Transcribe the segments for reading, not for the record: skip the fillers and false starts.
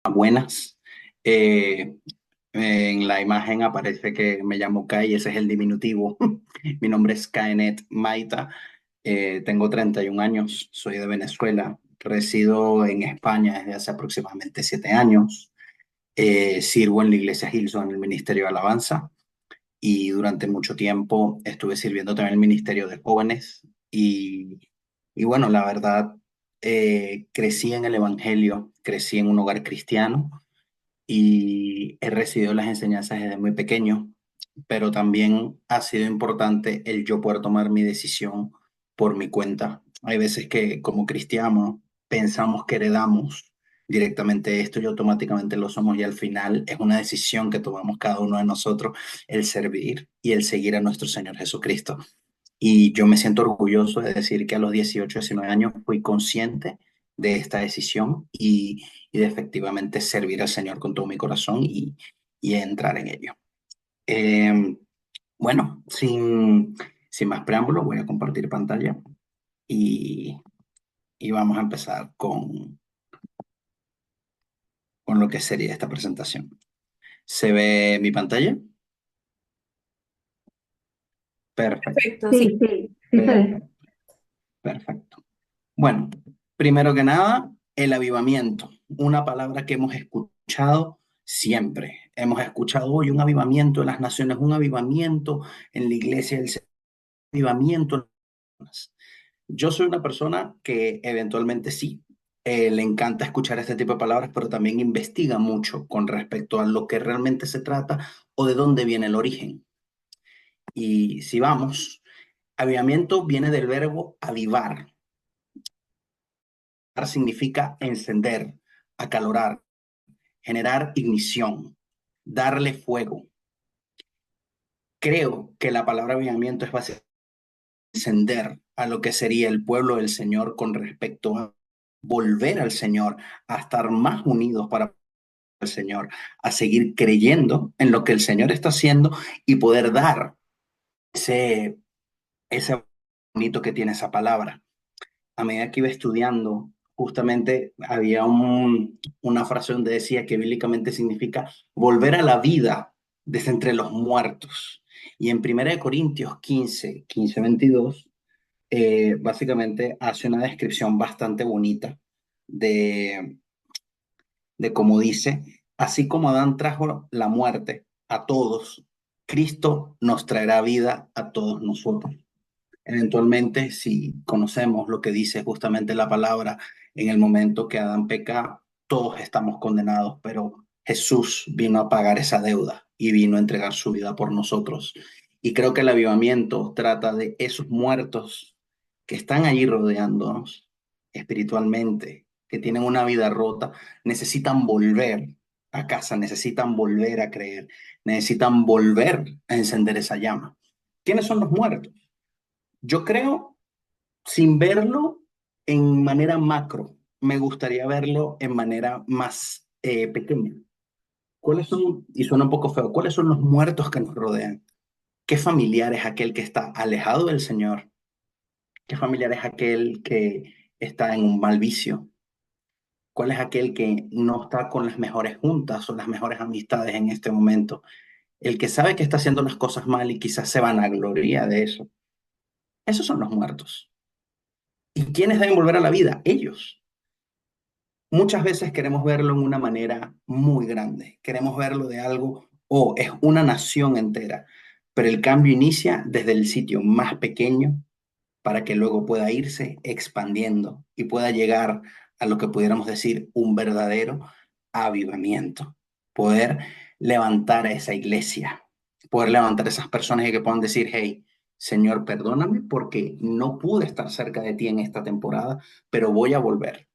Buenas. Eh, en la imagen aparece que me llamo Kai, ese es el diminutivo. Mi nombre es Kainet Maita, tengo 31 años, soy de Venezuela, resido en España desde hace aproximadamente 7 años. Sirvo en la iglesia Hillsong en el Ministerio de Alabanza y durante mucho tiempo estuve sirviendo también en el Ministerio de Jóvenes y bueno, la verdad, crecí en el Evangelio, crecí en un hogar cristiano y he recibido las enseñanzas desde muy pequeño, pero también ha sido importante el yo poder tomar mi decisión por mi cuenta. Hay veces que como cristianos pensamos que heredamos directamente esto y automáticamente lo somos y al final es una decisión que tomamos cada uno de nosotros el servir y el seguir a nuestro Señor Jesucristo. Y yo me siento orgulloso de decir que a los 18 19 años fui consciente de esta decisión y de efectivamente servir al Señor con todo mi corazón y entrar en ello. Eh, bueno, sin más preámbulos, voy a compartir pantalla y, y vamos a empezar con lo que sería esta presentación. ¿Se ve mi pantalla? Perfecto, Perfecto, sí. Sí, sí se ve. perfecto, perfecto. Bueno, primero que nada, el avivamiento, una palabra que hemos escuchado siempre. Hemos escuchado hoy un avivamiento en las naciones, un avivamiento en la iglesia, el avivamiento. Yo soy una persona que eventualmente sí, le encanta escuchar este tipo de palabras, pero también investiga mucho con respecto a lo que realmente se trata o de dónde viene el origen. Y si vamos, avivamiento viene del verbo avivar. Significa encender, acalorar, generar ignición, darle fuego. Creo que la palabra avivamiento es básicamente encender a lo que sería el pueblo del Señor con respecto a volver al Señor, a estar más unidos para el Señor, a seguir creyendo en lo que el Señor está haciendo y poder dar ese, ese bonito que tiene esa palabra. A medida que iba estudiando, justamente había una frase donde decía que bíblicamente significa volver a la vida desde entre los muertos. Y en 1 Corintios 15 22 básicamente hace una descripción bastante bonita de, de cómo dice, así como Adán trajo la muerte a todos, Cristo nos traerá vida a todos nosotros. Eventualmente, si conocemos lo que dice justamente la palabra, en el momento que Adán peca, todos estamos condenados, pero Jesús vino a pagar esa deuda y vino a entregar su vida por nosotros. Y creo que el avivamiento trata de esos muertos que están allí rodeándonos espiritualmente, que tienen una vida rota, necesitan volver a casa, necesitan volver a creer, necesitan volver a encender esa llama. ¿Quiénes son los muertos? Yo creo, sin verlo en manera macro, me gustaría verlo en manera más pequeña. ¿Cuáles son, y suena un poco feo, cuáles son los muertos que nos rodean? ¿Qué familiar es aquel que está alejado del Señor? ¿Qué familiar es aquel que está en un mal vicio? ¿Cuál es aquel que no está con las mejores juntas o las mejores amistades en este momento? El que sabe que está haciendo las cosas mal y quizás se vanagloria de eso. Esos son los muertos. ¿Y quiénes deben volver a la vida? Ellos. Muchas veces queremos verlo en una manera muy grande, queremos verlo de algo, o es una nación entera, pero el cambio inicia desde el sitio más pequeño para que luego pueda irse expandiendo y pueda llegar a lo que pudiéramos decir un verdadero avivamiento, poder levantar a esa iglesia, poder levantar a esas personas y que puedan decir, hey, Señor, perdóname porque no pude estar cerca de ti en esta temporada, pero voy a volver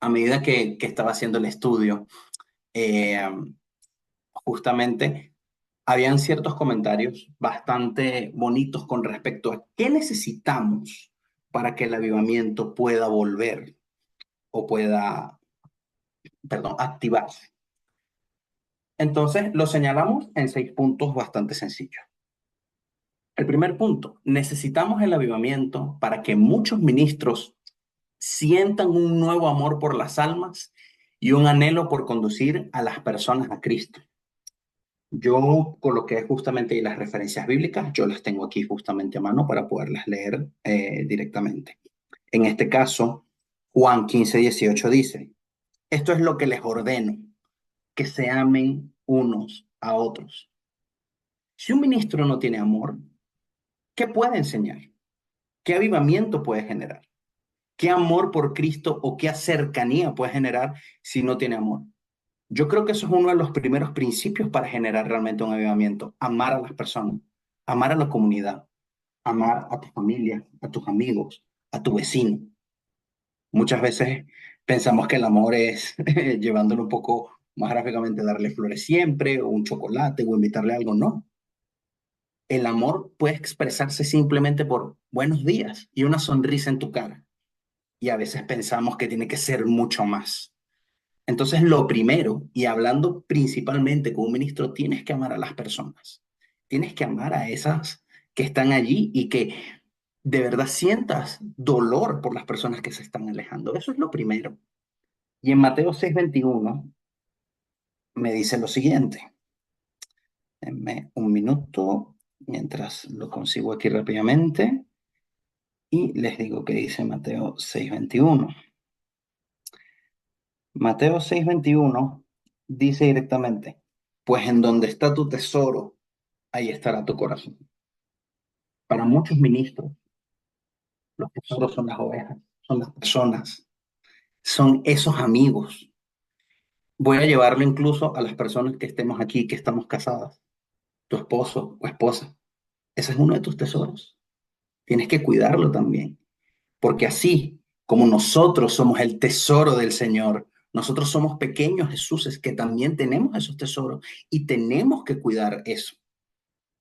a medida que estaba haciendo el estudio, eh, justamente habían ciertos comentarios bastante bonitos con respecto a qué necesitamos para que el avivamiento pueda volver o pueda, perdón, activarse. Entonces, lo señalamos en 6 puntos bastante sencillos. El primer punto, necesitamos el avivamiento para que muchos ministros sientan un nuevo amor por las almas y un anhelo por conducir a las personas a Cristo. Yo coloqué justamente ahí las referencias bíblicas, yo las tengo aquí justamente a mano para poderlas leer directamente. En este caso, Juan 15:18 dice, esto es lo que les ordeno, que se amen unos a otros. Si un ministro no tiene amor, ¿qué puede enseñar? ¿Qué avivamiento puede generar? ¿Qué amor por Cristo o qué cercanía puede generar si no tiene amor? Yo creo que eso es uno de los primeros principios para generar realmente un avivamiento. Amar a las personas, amar a la comunidad, amar a tu familia, a tus amigos, a tu vecino. Muchas veces pensamos que el amor es, llevándolo un poco más gráficamente, darle flores siempre, o un chocolate, o invitarle algo. No. El amor puede expresarse simplemente por buenos días y una sonrisa en tu cara. Y a veces pensamos que tiene que ser mucho más. Entonces, lo primero, y hablando principalmente con un ministro, tienes que amar a las personas. Tienes que amar a esas que están allí y que de verdad sientas dolor por las personas que se están alejando. Eso es lo primero. Y en Mateo 6:21 me dice lo siguiente. Denme un minuto mientras lo consigo aquí rápidamente y les digo que dice Mateo 6:21. Mateo 6:21 dice directamente, pues en donde está tu tesoro, ahí estará tu corazón. Para muchos ministros, los tesoros son las ovejas, son las personas, son esos amigos. Voy a llevarlo incluso a las personas que estemos aquí, que estamos casadas, tu esposo o esposa. Ese es uno de tus tesoros. Tienes que cuidarlo también, porque así como nosotros somos el tesoro del Señor, nosotros somos pequeños Jesuses que también tenemos esos tesoros y tenemos que cuidar eso.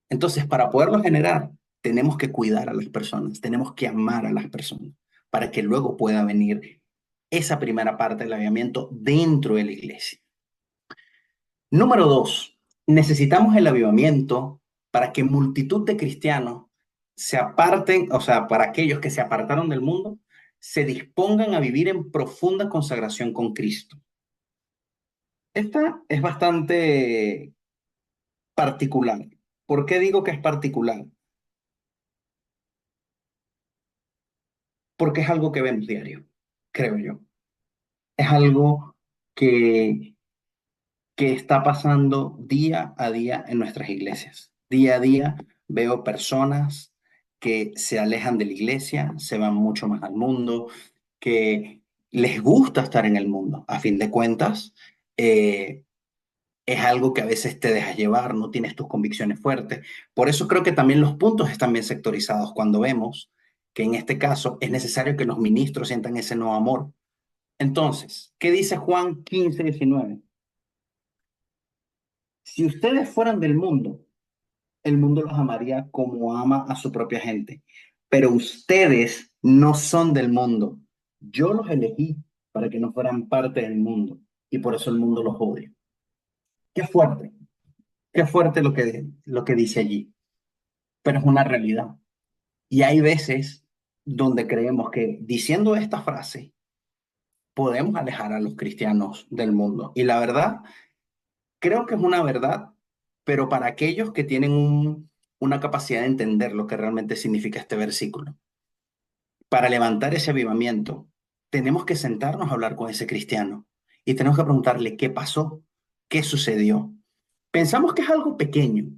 Entonces, para poderlo generar, tenemos que cuidar a las personas, tenemos que amar a las personas para que luego pueda venir esa primera parte del avivamiento dentro de la iglesia. Número dos, necesitamos el avivamiento para que multitud de cristianos se aparten, o sea, para aquellos que se apartaron del mundo, se dispongan a vivir en profunda consagración con Cristo. Esta es bastante particular. ¿Por qué digo que es particular? Porque es algo que vemos diario, creo yo. Es algo que, que está pasando día a día en nuestras iglesias. Día a día veo personas que se alejan de la iglesia, se van mucho más al mundo, que les gusta estar en el mundo. A fin de cuentas, es algo que a veces te dejas llevar, no tienes tus convicciones fuertes. Por eso creo que también los puntos están bien sectorizados cuando vemos que en este caso es necesario que los ministros sientan ese nuevo amor. Entonces, ¿qué dice Juan 15:19? Si ustedes fueran del mundo, el mundo los amaría como ama a su propia gente. Pero ustedes no son del mundo. Yo los elegí para que no fueran parte del mundo y por eso el mundo los odia. Qué qué fuerte lo que dice allí, pero es una realidad. Y hay veces donde creemos que diciendo esta frase podemos alejar a los cristianos del mundo. Y la verdad, creo que es una verdad, pero para aquellos que tienen una capacidad de entender lo que realmente significa este versículo. Para levantar ese avivamiento, tenemos que sentarnos a hablar con ese cristiano y tenemos que preguntarle qué pasó, qué sucedió. Pensamos que es algo pequeño,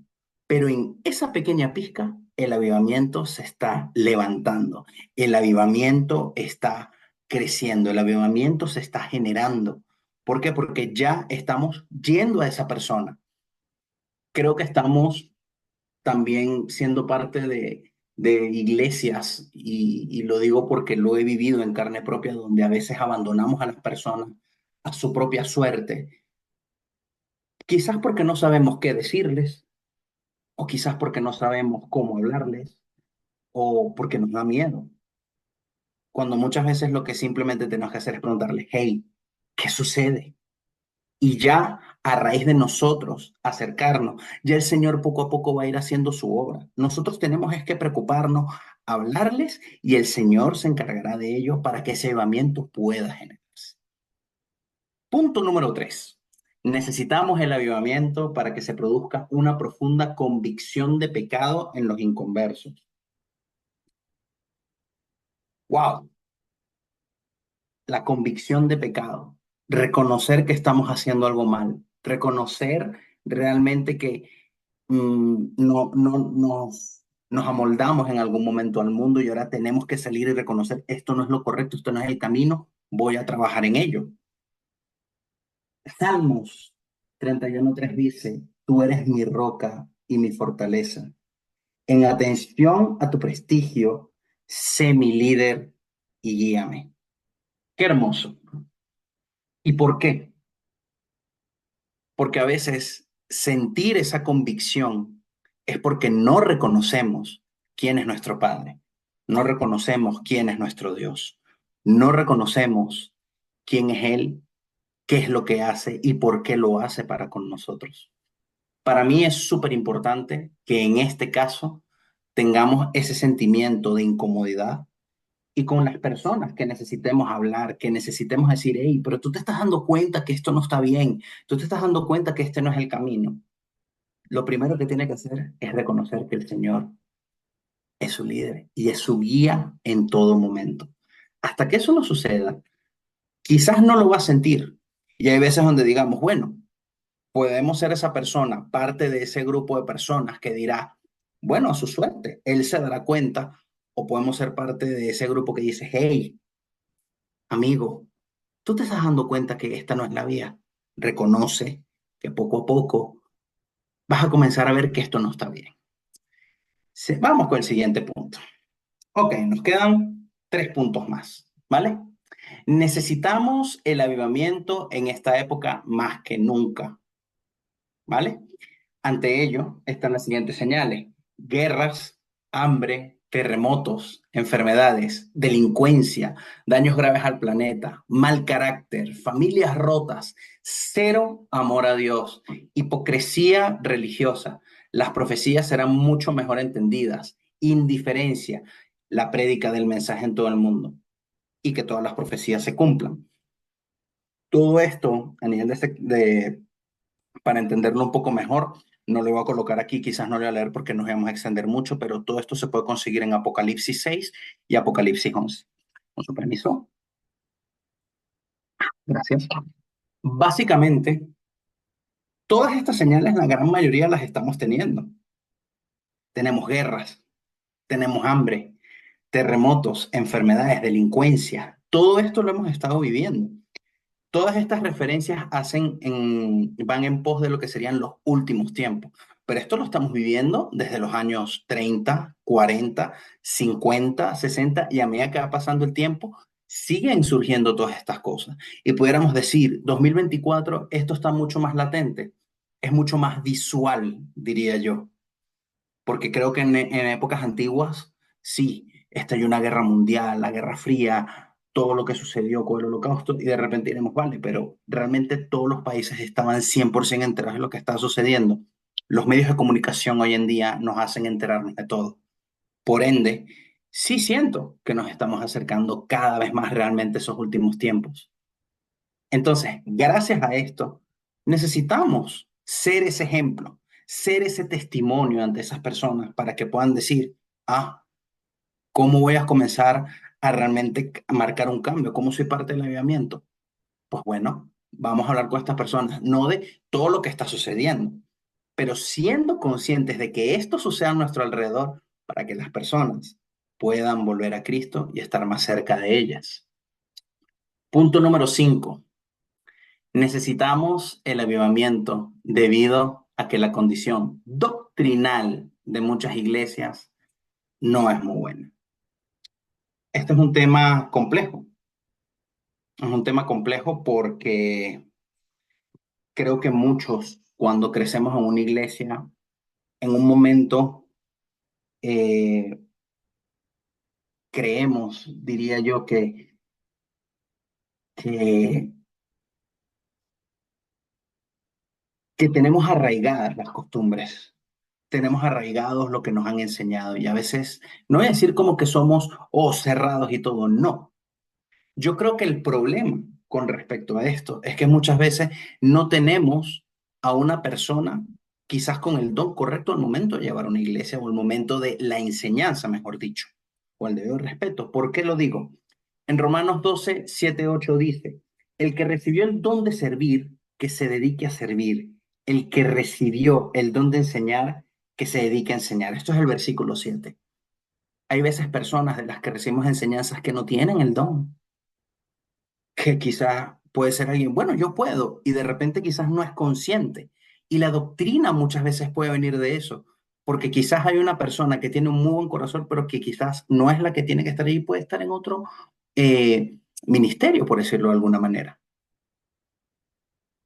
pero en esa pequeña pizca el avivamiento se está levantando, el avivamiento está creciendo, el avivamiento se está generando. ¿Por qué? Porque ya estamos yendo a esa persona. Creo que estamos también siendo parte de iglesias, y lo digo porque lo he vivido en carne propia, donde a veces abandonamos a las personas a su propia suerte, quizás porque no sabemos qué decirles, o quizás porque no sabemos cómo hablarles, o porque nos da miedo, cuando muchas veces lo que simplemente tenemos que hacer es preguntarles, hey, ¿qué sucede? Y ya a raíz de nosotros acercarnos, ya el Señor poco a poco va a ir haciendo su obra. Nosotros tenemos es que preocuparnos, hablarles y el Señor se encargará de ello para que ese avivamiento pueda generarse. Punto número 3. Necesitamos el avivamiento para que se produzca una profunda convicción de pecado en los inconversos. Wow, la convicción de pecado. Reconocer que estamos haciendo algo mal. Reconocer realmente que nos amoldamos en algún momento al mundo y ahora tenemos que salir y reconocer esto no es lo correcto, esto no es el camino, voy a trabajar en ello. Salmos 31:3 dice, tú eres mi roca y mi fortaleza. En atención a tu prestigio, sé mi líder y guíame. Qué hermoso. ¿Y por qué? Porque a veces sentir esa convicción es porque no reconocemos quién es nuestro Padre, no reconocemos quién es nuestro Dios, no reconocemos quién es Él, qué es lo que hace y por qué lo hace para con nosotros. Para mí es súper importante que en este caso tengamos ese sentimiento de incomodidad y con las personas que necesitemos hablar, que necesitemos decir, hey, pero tú te estás dando cuenta que esto no está bien, tú te estás dando cuenta que este no es el camino. Lo primero que tiene que hacer es reconocer que el Señor es su líder y es su guía en todo momento. Hasta que eso no suceda, quizás no lo va a sentir. Y hay veces donde digamos, bueno, podemos ser esa persona, parte de ese grupo de personas que dirá, bueno, a su suerte, él se dará cuenta, o podemos ser parte de ese grupo que dice, hey, amigo, tú te estás dando cuenta que esta no es la vía. Reconoce que poco a poco vas a comenzar a ver que esto no está bien. Vamos con el siguiente punto. Ok, nos quedan 3 puntos más, ¿vale? Necesitamos el avivamiento en esta época más que nunca, ¿vale? Ante ello están las siguientes señales: guerras, hambre, terremotos, enfermedades, delincuencia, daños graves al planeta, mal carácter, familias rotas, cero amor a Dios, hipocresía religiosa. Las profecías serán mucho mejor entendidas, indiferencia, la prédica del mensaje en todo el mundo y que todas las profecías se cumplan. Todo esto a nivel para entenderlo un poco mejor, no lo voy a colocar aquí, quizás no lo voy a leer porque nos vamos a extender mucho, pero todo esto se puede conseguir en Apocalipsis 6 y Apocalipsis 11. Con su permiso. Gracias. Básicamente, todas estas señales, la gran mayoría las estamos teniendo. Tenemos guerras, tenemos hambre, terremotos, enfermedades, delincuencia. Todo esto lo hemos estado viviendo. Todas estas referencias van en pos de lo que serían los últimos tiempos, pero esto lo estamos viviendo desde los años 30, 40, 50, 60 y a medida que va pasando el tiempo, siguen surgiendo todas estas cosas. Y pudiéramos decir, 2024, esto está mucho más latente, es mucho más visual, diría yo, porque creo que en épocas antiguas, sí, estalló una guerra mundial, la Guerra Fría, todo lo que sucedió con el Holocausto, y de repente diremos, vale, pero realmente todos los países estaban 100% enterados de lo que estaba sucediendo. Los medios de comunicación hoy en día nos hacen enterarnos de todo. Por ende, sí siento que nos estamos acercando cada vez más realmente a esos últimos tiempos. Entonces, gracias a esto, necesitamos ser ese ejemplo, ser ese testimonio ante esas personas para que puedan decir, ah, ¿cómo voy a comenzar a realmente marcar un cambio? ¿Cómo soy parte del avivamiento? Pues bueno, vamos a hablar con estas personas, no de todo lo que está sucediendo, pero siendo conscientes de que esto sucede a nuestro alrededor para que las personas puedan volver a Cristo y estar más cerca de ellas. Punto número 5. Necesitamos el avivamiento debido a que la condición doctrinal de muchas iglesias no es muy buena. Este es un tema complejo. Es un tema complejo porque creo que muchos, cuando crecemos en una iglesia, en un momento eh, creemos, diría yo, que, que tenemos arraigadas las costumbres, tenemos arraigados lo que nos han enseñado y a veces, no voy a decir como que somos cerrados y todo, no. Yo creo que el problema con respecto a esto. Es que muchas veces no tenemos a una persona quizás con el don correcto al momento de llevar a una iglesia o al momento de la enseñanza, mejor dicho, o el debido respeto. ¿Por qué lo digo? En Romanos 12, 7, 8 dice, el que recibió el don de servir, que se dedique a servir. El que recibió el don de enseñar, que se dedique a enseñar. Esto es el versículo 7. Hay veces personas de las que recibimos enseñanzas que no tienen el don, que quizás puede ser alguien, bueno, yo puedo, y de repente quizás no es consciente. Y la doctrina muchas veces puede venir de eso, porque quizás hay una persona que tiene un muy buen corazón, pero que quizás no es la que tiene que estar ahí, puede estar en otro ministerio, por decirlo de alguna manera.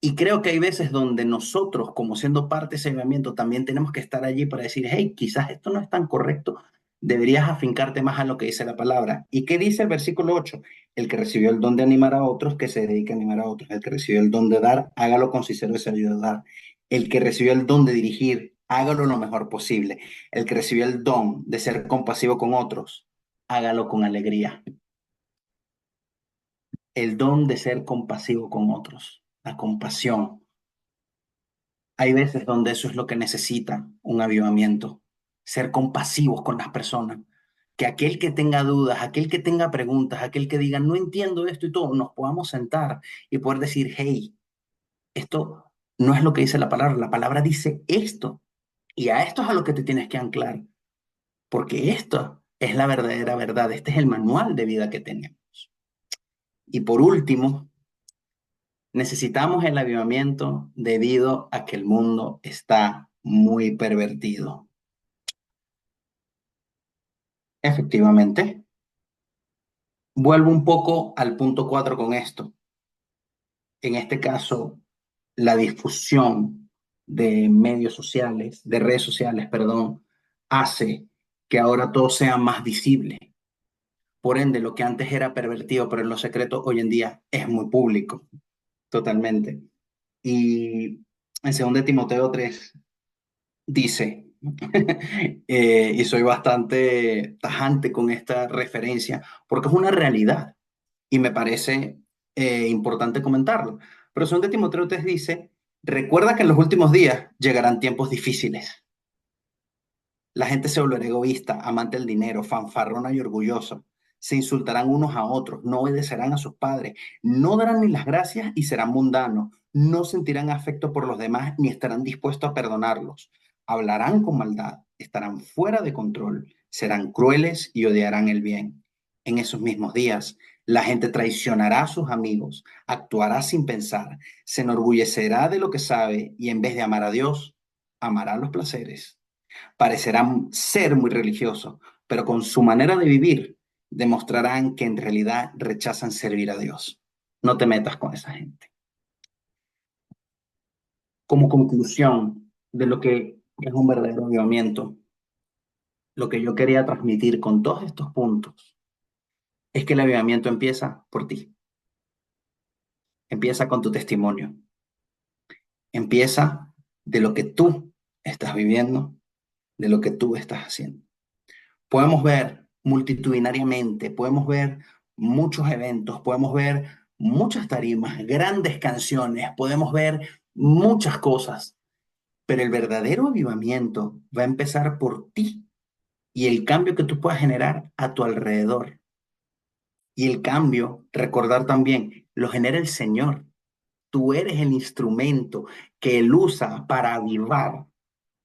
Y creo que hay veces donde nosotros, como siendo parte de ese movimiento, también tenemos que estar allí para decir, hey, quizás esto no es tan correcto, deberías afincarte más a lo que dice la palabra. ¿Y qué dice el versículo 8? El que recibió el don de animar a otros, que se dedique a animar a otros. El que recibió el don de dar, hágalo con sincero deseo de dar. El que recibió el don de dirigir, hágalo lo mejor posible. El que recibió el don de ser compasivo con otros, hágalo con alegría. El don de ser compasivo con otros, la compasión. Hay veces donde eso es lo que necesita un avivamiento, ser compasivos con las personas. Que aquel que tenga dudas, aquel que tenga preguntas, aquel que diga, no entiendo esto y todo, nos podamos sentar y poder decir, hey, esto no es lo que dice la palabra dice esto. Y a esto es a lo que te tienes que anclar, porque esto es la verdadera verdad, este es el manual de vida que tenemos. Y por último, necesitamos el avivamiento debido a que el mundo está muy pervertido. Efectivamente. Vuelvo un poco al punto 4 con esto. En este caso, la difusión de medios sociales, de redes sociales, perdón, hace que ahora todo sea más visible. Por ende, lo que antes era pervertido, pero en lo secreto, hoy en día es muy público, totalmente. Y en 2 Timoteo 3 dice, y soy bastante tajante con esta referencia, porque es una realidad y me parece importante comentarlo. Pero son de Timoteo 3 dice, recuerda que en los últimos días llegarán tiempos difíciles. La gente se volverá egoísta, amante del dinero, fanfarrona y orgulloso. Se insultarán unos a otros, no obedecerán a sus padres, no darán ni las gracias y serán mundanos. No sentirán afecto por los demás ni estarán dispuestos a perdonarlos. Hablarán con maldad, estarán fuera de control, serán crueles y odiarán el bien. En esos mismos días, la gente traicionará a sus amigos, actuará sin pensar, se enorgullecerá de lo que sabe y en vez de amar a Dios, amará los placeres. Parecerán ser muy religiosos, pero con su manera de vivir demostrarán que en realidad rechazan servir a Dios. No te metas con esa gente. Como conclusión de lo que es un verdadero avivamiento, lo que yo quería transmitir con todos estos puntos es que el avivamiento empieza por ti, empieza con tu testimonio, empieza de lo que tú estás viviendo, de lo que tú estás haciendo. Podemos ver multitudinariamente, podemos ver muchos eventos, podemos ver muchas tarimas, grandes canciones, podemos ver muchas cosas, pero el verdadero avivamiento va a empezar por ti y el cambio que tú puedas generar a tu alrededor. Y el cambio, recordar también, lo genera el Señor. Tú eres el instrumento que Él usa para avivar,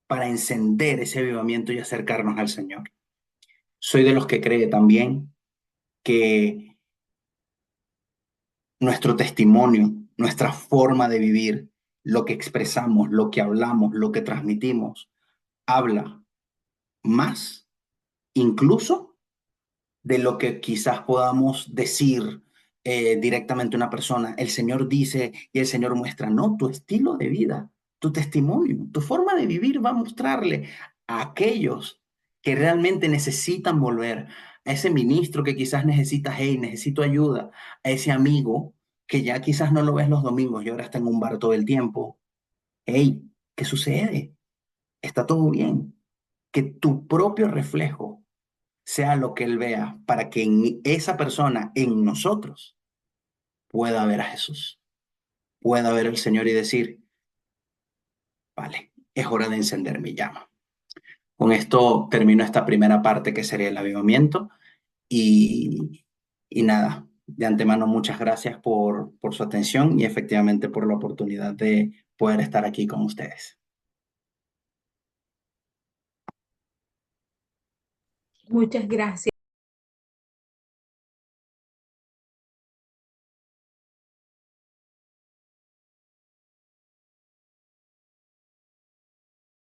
para encender ese avivamiento y acercarnos al Señor. Soy de los que cree también que nuestro testimonio, nuestra forma de vivir, lo que expresamos, lo que hablamos, lo que transmitimos, habla más incluso de lo que quizás podamos decir directamente a una persona. El Señor dice y el Señor muestra, no, tu estilo de vida, tu testimonio, tu forma de vivir va a mostrarle a aquellos que realmente necesitan volver, a ese ministro que quizás necesita, hey, necesito ayuda, a ese amigo que ya quizás no lo ves los domingos y ahora está en un bar todo el tiempo. Hey, ¿qué sucede? Está todo bien. Que tu propio reflejo sea lo que Él vea para que en esa persona, en nosotros, pueda ver a Jesús, pueda ver al Señor y decir, vale, es hora de encender mi llama. Con esto termino esta primera parte que sería el avivamiento y, y nada, de antemano muchas gracias por su atención y efectivamente por la oportunidad de poder estar aquí con ustedes. Muchas gracias.